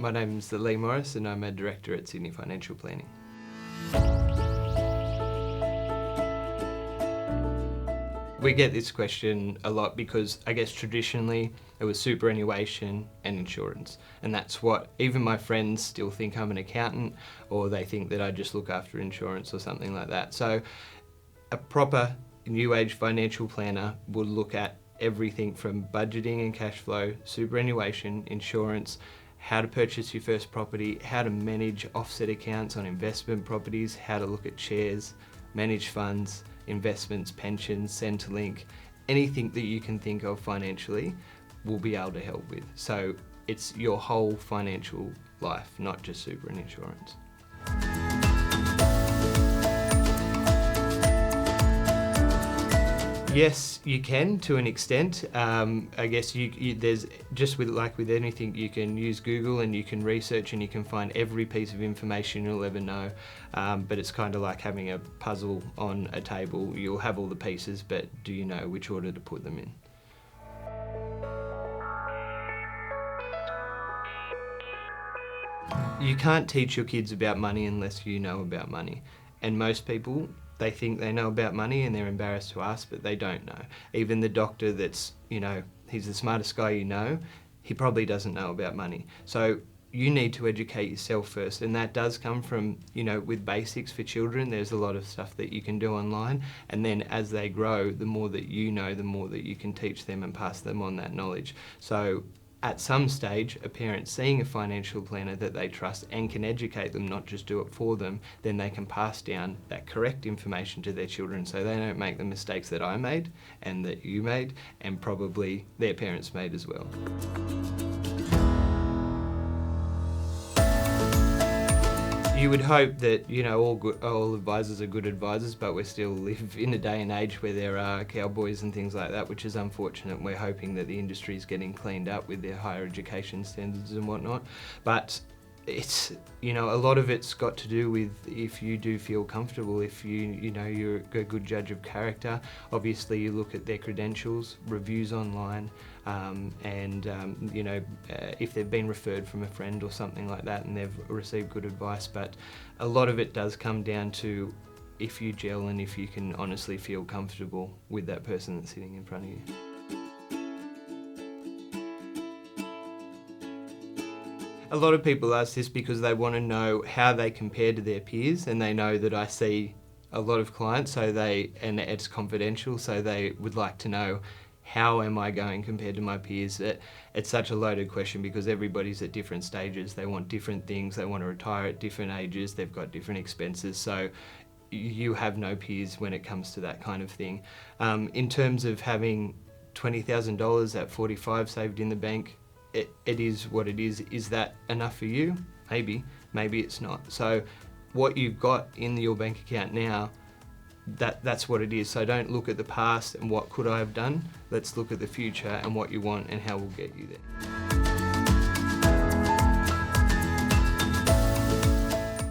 My name's Leigh and I'm a director at Sydney Financial Planning. We get this question a lot because I guess traditionally it was superannuation and insurance, and that's what even my friends still think I'm an accountant, or they think that I just look after insurance or something like that. So a proper new age financial planner would look at everything from budgeting and cash flow, superannuation, insurance, how to purchase your first property, how to manage offset accounts on investment properties, how to look at shares, manage funds, investments, pensions, Centrelink, anything that you can think of financially will be able to help with. So it's your whole financial life, not just super and insurance. Yes, you can to an extent. I guess there's just with anything, you can use Google and you can research and you can find every piece of information you'll ever know. But it's kind of like having a puzzle on a table. You'll have all the pieces, but do you know which order to put them in? You can't teach your kids about money unless you know about money. And most people, they think they know about money and they're embarrassed to ask, but they don't know. Even the doctor that's, he's the smartest guy you know, he probably doesn't know about money. So you need to educate yourself first, and that does come from, with basics for children. There's a lot of stuff that you can do online, and then as they grow, the more that you know, the more that you can teach them and pass them on that knowledge. So at some stage, a parent seeing a financial planner that they trust and can educate them, not just do it for them, then they can pass down that correct information to their children so they don't make the mistakes that I made and that you made and probably their parents made as well. You would hope that all advisors are good advisors, but we still live in a day and age where there are cowboys and things like that, which is unfortunate. We're hoping that the industry is getting cleaned up with their higher education standards and whatnot. But it's, a lot of it's got to do with if you do feel comfortable, if you're a good judge of character. Obviously you look at their credentials, reviews online, if they've been referred from a friend or something like that and they've received good advice. But a lot of it does come down to if you gel and if you can honestly feel comfortable with that person that's sitting in front of you. A lot of people ask this because they want to know how they compare to their peers, and they know that I see a lot of clients, and it's confidential, so they would like to know, how am I going compared to my peers? It's such a loaded question because everybody's at different stages. They want different things. They want to retire at different ages. They've got different expenses. So you have no peers when it comes to that kind of thing. In terms of having $20,000 at 45 saved in the bank, it is what it is. Is that enough for you? Maybe it's not. So what you've got in your bank account now, that's what it is. So don't look at the past and what could I have done. Let's look at the future and what you want and how we'll get you there.